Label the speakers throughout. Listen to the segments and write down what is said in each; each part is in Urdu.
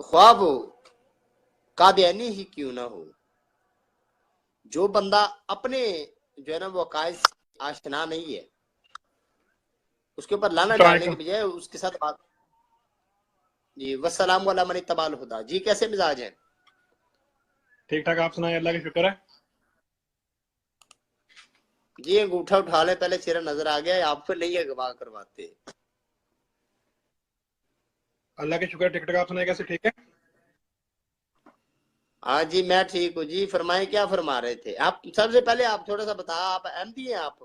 Speaker 1: خواہ وہ قادیانی ہی کیوں نہ ہو، جو بندہ اپنے جو ہے نا وہ عقائد سے آشنا نہیں ہے، اس کے اوپر لانا ڈالنے کے بجائے اس کے ساتھ بات. جی والسلام علی من اتبع الہدی. جی کیسے مزاج ہیں؟
Speaker 2: ٹھیک ٹھاک، آپ سنائیں؟ اللہ کا شکر ہے.
Speaker 1: جی انگوٹھا اٹھا لیں، پہلے چہرہ نظر آ گیا، آپ کو نہیں اغوا کرواتے.
Speaker 2: اللہ کا شکر. ٹھیک ٹھاک، آپ سنائیں؟ کیسے ٹھیک ہے؟
Speaker 1: ہاں جی میں ٹھیک ہوں. جی فرمائیں، کیا فرما رہے تھے آپ؟ سب سے پہلے آپ تھوڑا سا بتا، آپ احمدی ہیں آپ؟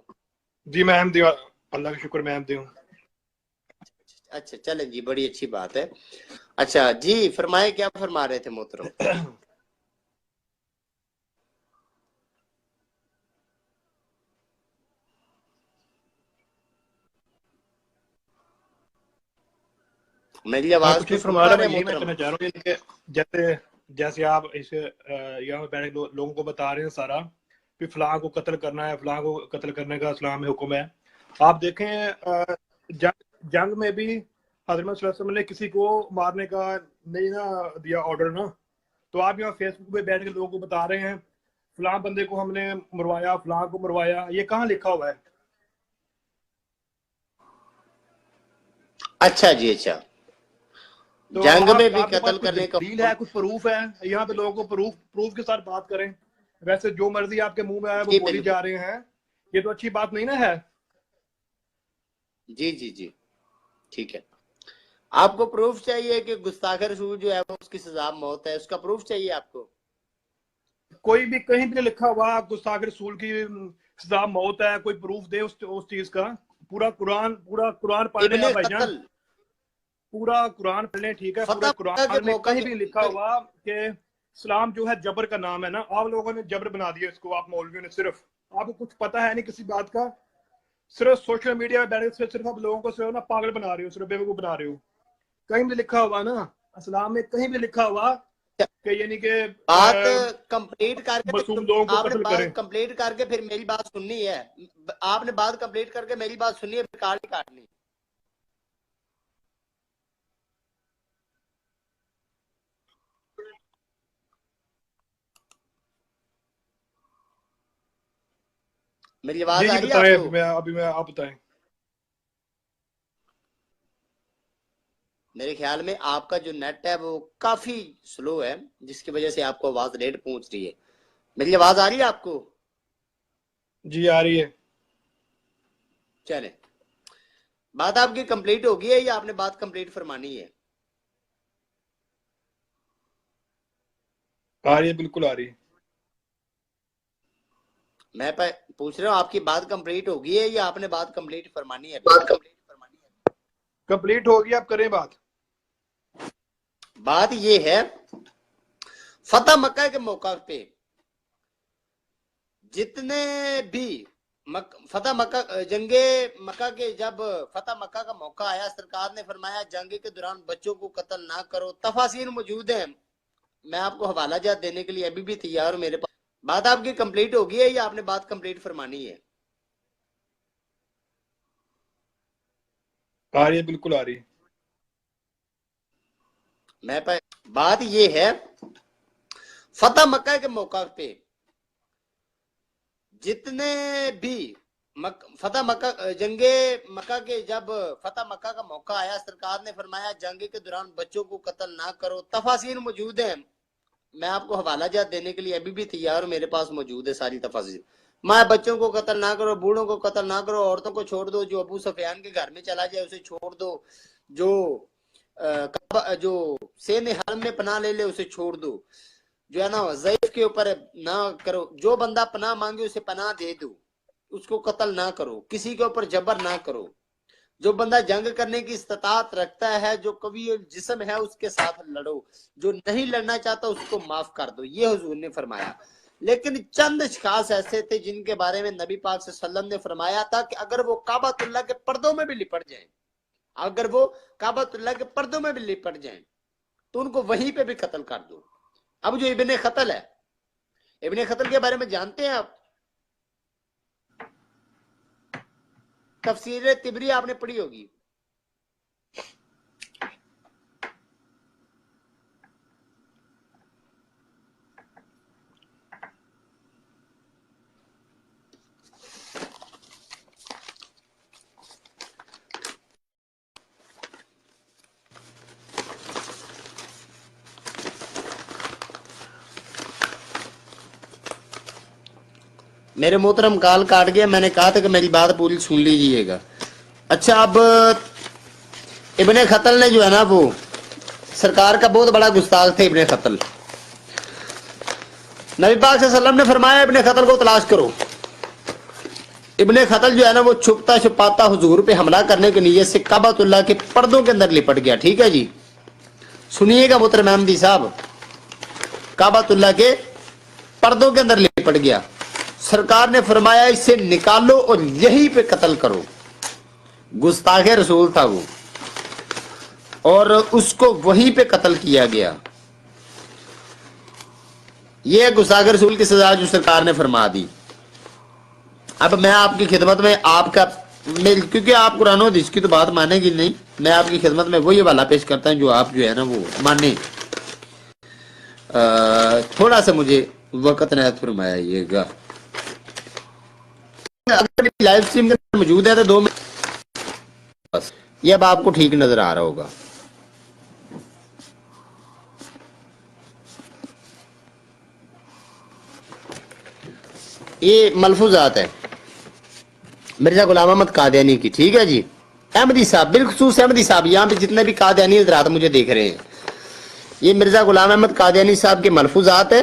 Speaker 2: جی میں احمدی ہوں، اللہ کا شکر میں احمدی ہوں.
Speaker 1: اچھا چلیں جی، بڑی اچھی بات ہے. اچھا جی فرمائیں، کیا فرما رہے تھے محترم؟ میری آواز
Speaker 2: کچھ
Speaker 1: کو
Speaker 2: نہیں
Speaker 1: سن
Speaker 2: فرما
Speaker 1: پا
Speaker 2: رہا،
Speaker 1: رہے
Speaker 2: میں
Speaker 1: ہیں
Speaker 2: یہی میں
Speaker 1: محترم؟
Speaker 2: کہنا چاہ رہا ہوں کہ جیسے آپ اس یہاں پہ بیٹھے لوگوں کو بتا رہے ہیں سارا کہ فلاں کو قتل کرنا ہے، فلاں کو قتل کرنے کا اسلام میں حکم ہے. آپ دیکھیں جنگ میں بھی حضرت صلی اللہ علیہ وسلم نے کسی کو مارنے کا نہیں نا دیا آرڈر نا. تو آپ یہاں فیس بک پہ بیٹھ کے لوگوں کو بتا رہے ہیں فلاں بندے کو ہم نے مروایا، فلاں کو مروایا. یہ کہاں لکھا ہوا ہے؟
Speaker 1: اچھا جی. اچھا
Speaker 2: تو
Speaker 1: جنگ میں بھی
Speaker 2: آپ کے پاس
Speaker 1: قتل
Speaker 2: کوئی
Speaker 1: کرنے کا
Speaker 2: دلیل
Speaker 1: حکم؟
Speaker 2: ہے، کچھ پروف ہے؟ یہاں پہ لوگوں کو پروف کے ساتھ بات کریں. ویسے جو مرضی آپ کے منہ میں آئے وہ
Speaker 1: جی
Speaker 2: بولی
Speaker 1: بالکل.
Speaker 2: جا رہے ہیں، یہ تو اچھی بات نہیں نا ہے.
Speaker 1: جی جی جی ٹھیک ہے. آپ کو پروف چاہیے کہ گستاخ رسول جو ہے وہ اس کی سزا موت ہے، اس کا پروف چاہیے آپ کو؟
Speaker 2: کوئی بھی کہیں بھی لکھا ہوا گستاخ رسول کی سزا موت ہے، کوئی پروف دے اس چیز کا. پورا قرآن پڑھ لیں
Speaker 1: ابن
Speaker 2: آپ بھائی جان،
Speaker 1: قتل
Speaker 2: پورا قرآن پڑھ لیں. ٹھیک ہے، پورا
Speaker 1: فتح مکہ کے
Speaker 2: قرآن میں
Speaker 1: موقع
Speaker 2: کہیں بھی لکھا
Speaker 1: کے
Speaker 2: ہوا کہ اسلام جو ہے جبر کا نام ہے نا. آپ لوگوں نے جبر بنا دیا اس کو، آپ مولویوں نے. صرف آپ کو کچھ پتہ ہے نہیں کسی بات کا، صرف سوشل میڈیا میں بیٹھے صرف آپ لوگوں کو صرف نا پاگل بنا رہے ہو، صرف بیوقوف بنا رہے ہو. کہیں بھی لکھا ہوا نا اسلام میں، کہیں بھی لکھا ہوا کہ یعنی کہ
Speaker 1: بات کمپلیٹ کر کے
Speaker 2: معصوم لوگوں کو
Speaker 1: آپ نے
Speaker 2: قتل کریں.
Speaker 1: بات کمپلیٹ کر کے پھر میری بات سننی ہے. آپ نے بات کمپلیٹ کر کے میری بات سننی ہے، پھر کاٹ کاٹنی. میری آواز
Speaker 2: جی
Speaker 1: آ
Speaker 2: جی
Speaker 1: رہی ہے آپ
Speaker 2: بتائیں،
Speaker 1: کو؟
Speaker 2: ابھی میں آپ بتائیں.
Speaker 1: میرے خیال میں آپ کا جو نیٹ ہے وہ کافی سلو ہے، جس کی وجہ سے آپ کو آواز لیٹ پہنچ رہی ہے. میری آواز آ رہی ہے آپ کو؟
Speaker 2: جی آ رہی ہے.
Speaker 1: چلیں، بات آپ کی کمپلیٹ ہوگی ہے یا آپ نے بات کمپلیٹ فرمانی ہے؟
Speaker 2: آ رہی ہے، بالکل آ رہی ہے.
Speaker 1: میں پوچھ رہا ہوں آپ کی بات کمپلیٹ ہوگی ہے یا آپ نے بات کمپلیٹ فرمانی ہے ابھی؟
Speaker 2: بات کمپلیٹ ہوگی، آپ کریں بات.
Speaker 1: بات یہ ہے، فتح مکہ کے موقع پہ جتنے بھی فتح مکہ جنگ مکہ کے جب فتح مکہ کا موقع آیا، سرکار نے فرمایا جنگ کے دوران بچوں کو قتل نہ کرو. تفاصیر موجود ہیں، میں آپ کو حوالہ جات دینے کے لیے ابھی بھی تیار ہوں میرے پاس. بات آپ کی کمپلیٹ ہوگی ہے یا آپ نے بات کمپلیٹ فرمانی ہے؟
Speaker 2: آ رہی ہے، بالکل آ رہی ہے.
Speaker 1: بات یہ ہے، فتح مکہ کے موقع پہ جتنے بھی فتح مکہ جنگ مکہ کے جب فتح مکہ کا موقع آیا، سرکار نے فرمایا جنگ کے دوران بچوں کو قتل نہ کرو. تفاصیر موجود ہیں، میں آپ کو حوالہ جات دینے کے لیے ابھی بھی تیار ہوں، میرے پاس موجود ہے ساری تفاصیر. ماں بچوں کو قتل نہ کرو، بوڑھوں کو قتل نہ کرو، عورتوں کو چھوڑ دو، جو ابو سفیان کے گھر میں چلا جائے اسے چھوڑ دو، جو سین حرم میں پناہ لے لے اسے چھوڑ دو، جو ہے نا ضعیف کے اوپر نہ کرو، جو بندہ پناہ مانگے اسے پناہ دے دو، اس کو قتل نہ کرو، کسی کے اوپر جبر نہ کرو. جو بندہ جنگ کرنے کی استطاعت رکھتا ہے، جو قوی جسم ہے، اس کے ساتھ لڑو، جو نہیں لڑنا چاہتا اس کو معاف کر دو. یہ حضور نے فرمایا. لیکن چند اشخاص ایسے تھے جن کے بارے میں نبی پاک صلی اللہ علیہ وسلم نے فرمایا تھا کہ اگر وہ کعبۃ اللہ کے پردوں میں بھی لپٹ جائیں، اگر وہ کعبۃ اللہ کے پردوں میں بھی لپٹ جائیں تو ان کو وہیں پہ بھی قتل کر دو. اب جو ابن قتل ہے، ابن قتل کے بارے میں جانتے ہیں آپ؟ تفسیر طبری آپ نے پڑھی ہوگی. میرے محترم کال کاٹ گیا, میں نے کہا تھا کہ میری بات پوری سن لیجئے گا. اچھا, اب ابن خطل نے جو ہے نا وہ سرکار کا بہت بڑا گستاخ تھے. ابن خطل, نبی پاک صلی اللہ علیہ وسلم نے فرمایا ابن خطل کو تلاش کرو. ابن خطل جو ہے نا وہ چھپتا چھپاتا حضور پہ حملہ کرنے کی نیت سے کعبۃ اللہ کے پردوں کے اندر لپٹ گیا. ٹھیک ہے جی, سنیے گا محترم احمدی صاحب, کعبۃ اللہ کے پردوں کے اندر لپٹ گیا. سرکار نے فرمایا اسے نکالو اور یہی پہ قتل کرو. گستاخ رسول تھا وہ, اور اس کو وہیں پہ قتل کیا گیا. یہ گستاخ رسول کی سزا جو سرکار نے فرما دی. اب میں آپ کی خدمت میں آپ کا, کیونکہ آپ قرآن و حدیث کی تو بات مانیں گی نہیں, میں آپ کی خدمت میں وہی حوالہ پیش کرتا ہوں جو آپ جو ہے نا وہ مانیں. تھوڑا سا مجھے وقت نہایت فرمائیے گا. اگر لائیو سٹریم کے اندر موجود ہے تو 2 منٹ بس. یہ اب آپ کو ٹھیک نظر آ رہا ہوگا. یہ ملفوظات ہے مرزا غلام احمد قادیانی کی. ٹھیک ہے جی, احمدی صاحب, بالخصوص احمدی صاحب, یہاں پہ جتنے بھی قادیانی حضرات مجھے دیکھ رہے ہیں, یہ مرزا غلام احمد قادیانی صاحب کے ملفوظات ہے,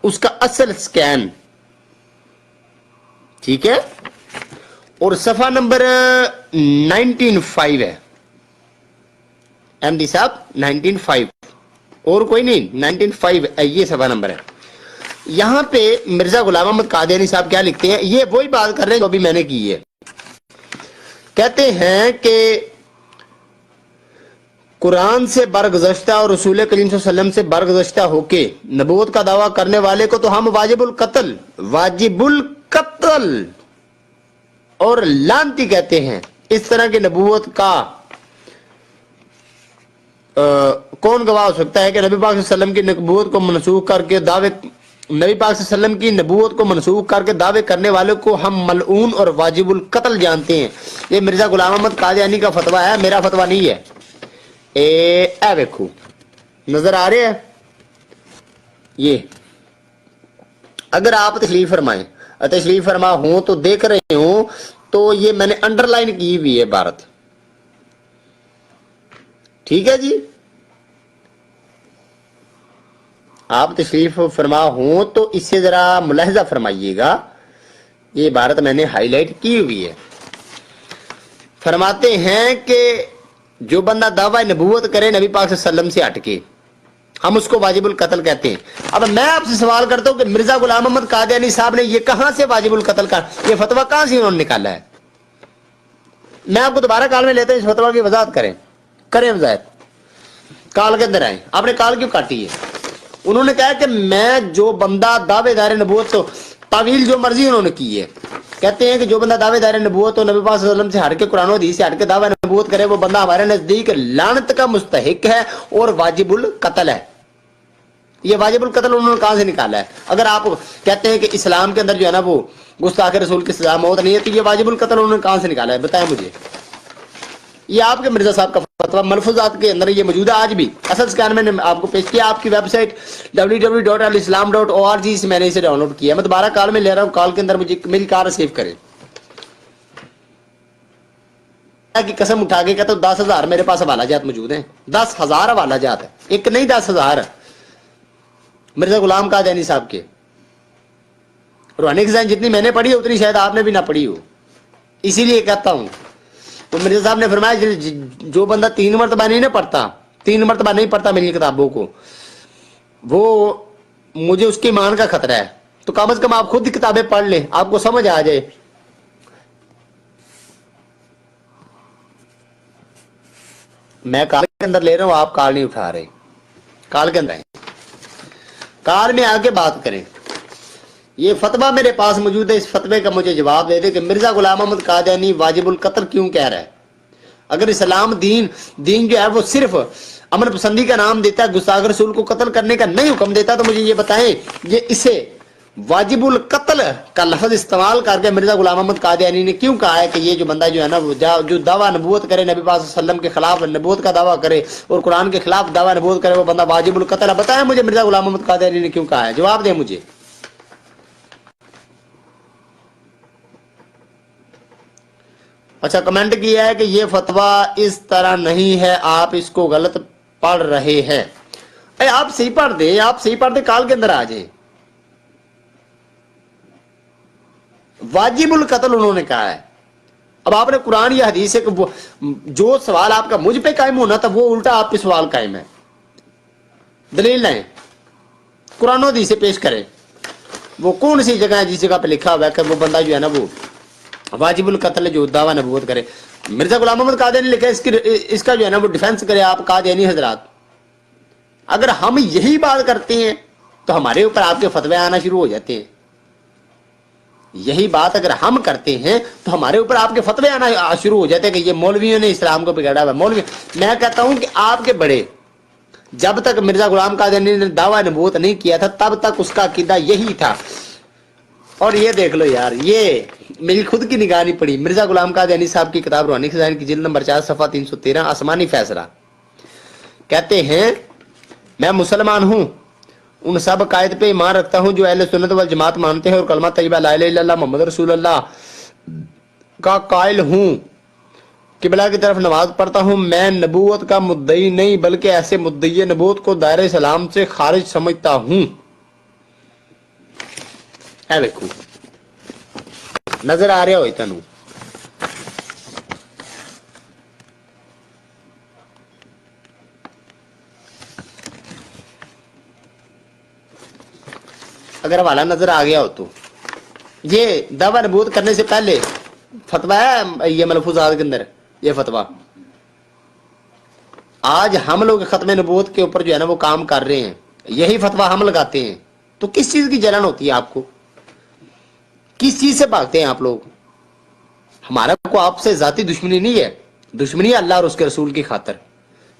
Speaker 1: اس کا اصل سکین. ٹھیک ہے, اور صفحہ نمبر 19.5 ہے احمدی صاحب, 19.5 اور کوئی نہیں, 19.5 یہ صفحہ نمبر ہے. یہاں پہ مرزا غلام احمد قادیانی صاحب کیا لکھتے ہیں, یہ وہی بات کر رہے ہیں جو ابھی میں نے کی ہے. کہتے ہیں کہ قرآن سے برگزشتہ اور رسول کریم صلی اللہ علیہ وسلم سے برگزشتہ ہو کے نبوت کا دعویٰ کرنے والے کو تو ہم واجب القتل اور لعنتی کہتے ہیں. اس طرح کی نبوت کا کون گواہ ہو سکتا ہے کہ نبی پاک صلی اللہ علیہ وسلم کی نبوت کو منسوخ کر کے دعوے, نبی پاک صلی اللہ علیہ وسلم کی نبوت کو منسوخ کر کے دعوے کرنے والے کو ہم ملعون اور واجب القتل جانتے ہیں. یہ مرزا غلام احمد قادیانی کا فتویٰ ہے, میرا فتویٰ نہیں ہے. اے دیکھو نظر آ رہے ہیں یہ, اگر آپ تشریف فرما ہوں تو دیکھ رہے ہوں تو یہ میں نے انڈر لائن کی ہوئی ہے عبارت. ٹھیک ہے جی, آپ تشریف فرما ہوں تو اس سے ذرا ملاحظہ فرمائیے گا, یہ عبارت میں نے ہائی لائٹ کی ہوئی ہے. فرماتے ہیں کہ جو بندہ دعویٰ نبوت کرے نبی پاک صلی اللہ علیہ وسلم سے ہٹ کے, ہم اس کو واجب القتل کہتے ہیں. اب میں آپ سے سوال کرتا ہوں کہ مرزا غلام احمد قادیانی صاحب نے یہ کہاں سے واجب القتل کا یہ فتویٰ کہاں سے انہوں نے نکالا ہے؟ میں آپ کو دوبارہ کال میں لیتا ہوں, اس فتویٰ کی وضاحت کریں وضاحت. کال کے اندر آئیں. آپ نے کال کیوں کاٹی ہے؟ انہوں نے کہا کہ میں جو بندہ دعوے دار نبوت, تو تعویل جو مرضی انہوں نے کی ہے. کہتے ہیں کہ جو بندہ دعوے دار نبوت اور نبی پاک صلی اللہ علیہ وسلم سے ہٹ کے قرآن و حدیث سے ہٹ کے دعوی نبوت کرے, وہ بندہ ہمارے نزدیک لعنت کا مستحق ہے اور واجب القتل ہے. یہ واجب القتل انہوں نے کہاں سے نکالا ہے؟ اگر آپ کہتے ہیں کہ اسلام کے اندر جو ہے نا وہ گستاخ رسول کی سزا موت نہیں ہے, تو یہ واجب القتل انہوں نے کہاں سے نکالا ہے بتائیں مجھے. یہ آپ کے مرزا صاحب کا فتویٰ ملفوظات کے اندر یہ موجود ہے آج بھی. اصل سکین میں نے آپ کو پیش کیا, آپ کی ویب سائٹ www.alislam.org سے میں نے اسے ڈاؤن لوڈ کیا. میں دوبارہ کال میں لے رہا ہوں, کال کے اندر مجھے میری کال ریسیو کریں. کی قسم اٹھا کے کہتا ہوں 10,000 میرے پاس حوالہ جات موجود ہیں, 10,000 حوالہ جات ہے, ایک نہیں 10,000. مرزا غلام قادیانی صاحب کے روحانی خزائن جتنی میں نے پڑھی اتنی شاید آپ نے بھی نہ پڑھی ہو, اسی لیے کہتا ہوں. تو مرزا صاحب نے فرمایا جو بندہ 3 مرتبہ نہیں نہ پڑھتا, 3 مرتبہ نہیں پڑھتا میری کتابوں کو, وہ مجھے اس کی ایمان کا خطرہ ہے. تو کم از کم آپ خود کتابیں پڑھ لیں, آپ کو سمجھ آ جائے. میں کال کے اندر لے رہا ہوں, آپ کال نہیں اٹھا رہے. کال کے اندر آئیں, کال میں آ کے بات کریں. یہ فتویٰ میرے پاس موجود ہے, اس فتوے کا مجھے جواب دے دے کہ مرزا غلام احمد قادیانی واجب القتل کیوں کہہ رہا ہے. اگر اسلام دین جو ہے وہ صرف امن پسندی کا نام دیتا ہے, گستاخ رسول کو قتل کرنے کا نہیں حکم دیتا, تو مجھے یہ بتائیں یہ اسے واجب القتل کا لفظ استعمال کر کے مرزا غلام احمد قادیانی نے کیوں کہا ہے کہ یہ جو بندہ جو ہے نا وہ جو دعویٰ نبوت کرے نبی پاک صلی اللہ علیہ وسلم کے خلاف نبوت کا دعویٰ کرے اور قرآن کے خلاف دعویٰ نبوت کرے, وہ بندہ واجب القتل ہے. بتائیں مجھے مرزا غلام احمد قادیانی نے کیوں کہا ہے, جواب دیں مجھے. اچھا کمنٹ کیا ہے کہ یہ فتویٰ اس طرح نہیں ہے, آپ اس کو غلط پڑھ رہے ہیں. اے آپ صحیح پڑھ دیں, آپ صحیح پڑھ دیں, کال کے اندر آ جائیں. واجب القتل انہوں نے کہا ہے. اب آپ نے قرآن یا حدیث سے جو سوال آپ کا مجھ پہ قائم ہونا تھا وہ الٹا آپ پہ سوال قائم ہے. دلیل لائیں, قرآن و حدیث سے پیش کریں. وہ کون سی جگہ ہے جس جگہ پہ لکھا ہوا ہے کہ وہ بندہ جو ہے نا وہ واجب القتل جو دعویٰ نبوت کرے؟ مرزا غلام محمد قادیانی لکھا ہے, اس کا جو ہے نا وہ ڈیفینس کرے آپ قادیانی حضرات. اگر ہم یہی بات کرتے ہیں تو ہمارے اوپر آپ کے فتوے آنا شروع ہو جاتے ہیں. یہی بات اگر ہم کرتے ہیں تو ہمارے اوپر آپ کے فتوے آنا شروع ہو جاتے ہیں کہ یہ مولویوں نے اسلام کو بگاڑا ہوا. مولوی, میں کہتا ہوں کہ آپ کے بڑے جب تک مرزا غلام قادیانی نے دعویٰ نبوت نہیں کیا تھا تب تک اس کا عقیدہ یہی تھا. اور یہ دیکھ لو یار, یہ میری خود کی نگاہ نہیں پڑی. مرزا غلام قادیانی صاحب کی کتاب روحانی خزائن کی جلد نمبر 4 صفحہ 313 آسمانی فیصلہ, کہتے ہیں میں مسلمان ہوں, ان سب قائد پہ ایمان رکھتا ہوں جو اہل سنت والجماعت مانتے ہیں اور کلمہ طیبہ لا الہ الا اللہ محمد رسول اللہ کا قائل ہوں. قبلہ کی طرف نماز پڑھتا ہوں. میں نبوت کا مدعی نہیں بلکہ ایسے مدعی نبوت کو دائرہ اسلام سے خارج سمجھتا ہوں. اے دیکھو نظر آ رہا ہوئی تنو, اگر حوالہ نظر آ گیا ہو تو یہ دعویٰ نبوت کرنے سے پہلے فتویٰ ہے یہ ملفوظات کے اندر یہ فتویٰ. آج ہم لوگ ختم نبوت کے اوپر جو ہے نا وہ کام کر رہے ہیں, یہی فتویٰ ہم لگاتے ہیں, تو کس چیز کی جلن ہوتی ہے آپ کو؟ کس چیز سے بھاگتے ہیں آپ لوگ؟ ہمارا کو آپ سے ذاتی دشمنی نہیں ہے, دشمنی ہے اللہ اور اس کے رسول کی خاطر.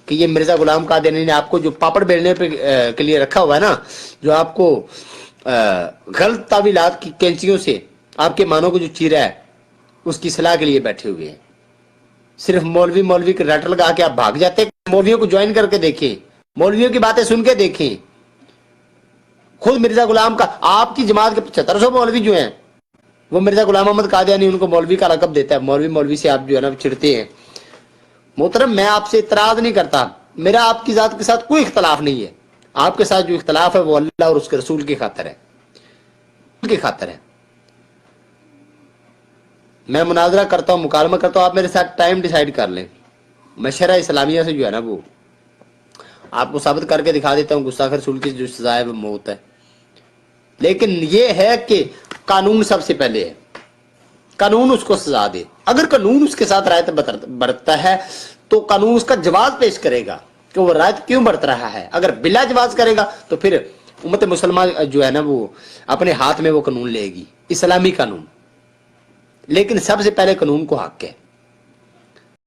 Speaker 1: کہ یہ مرزا غلام قادیانی نے آپ کو جو پاپڑ بیلنے پہ کے لیے رکھا ہوا ہے نا, جو آپ کو غلط تعویلات کی کینچیوں سے آپ کے معنوں کو جو چیرا ہے اس کی صلاح کے لیے بیٹھے ہوئے ہیں. صرف مولوی کے رٹ لگا کے آپ بھاگ جاتے ہیں. مولویوں کو جوائن کر کے دیکھیں, مولویوں کی باتیں سن کے دیکھیں. خود مرزا غلام کا آپ کی جماعت کے 7500 مولوی جو ہیں وہ مرزا غلام محمد قادیانی ان کو مولوی کا لقب دیتا ہے. مولوی سے آپ جو ہے نا چڑھتے ہیں. محترم میں آپ سے اعتراض نہیں کرتا, میرا آپ کی ذات کے ساتھ کوئی اختلاف نہیں ہے. آپ کے ساتھ جو اختلاف ہے وہ اللہ اور اس کے رسول کی خاطر ہے, کی خاطر ہے. میں مناظرہ کرتا ہوں, مکالمہ کرتا ہوں, آپ میرے ساتھ ٹائم ڈیسائیڈ کر لیں. میں شرع اسلامیہ سے جو ہے نا وہ آپ کو ثابت کر کے دکھا دیتا ہوں گستاخ رسول کی جو سزا ہے وہ موت ہے. لیکن یہ ہے کہ قانون سب سے پہلے ہے, قانون اس کو سزا دے. اگر قانون اس کے ساتھ رعایت برتتا ہے تو قانون اس کا جواز پیش کرے گا کہ وہ رعایت کیوں برت رہا ہے. اگر بلا جواز کرے گا تو پھر امت مسلمہ جو ہے نا وہ اپنے ہاتھ میں وہ قانون لے گی, اسلامی قانون. لیکن سب سے پہلے قانون کو حق ہے.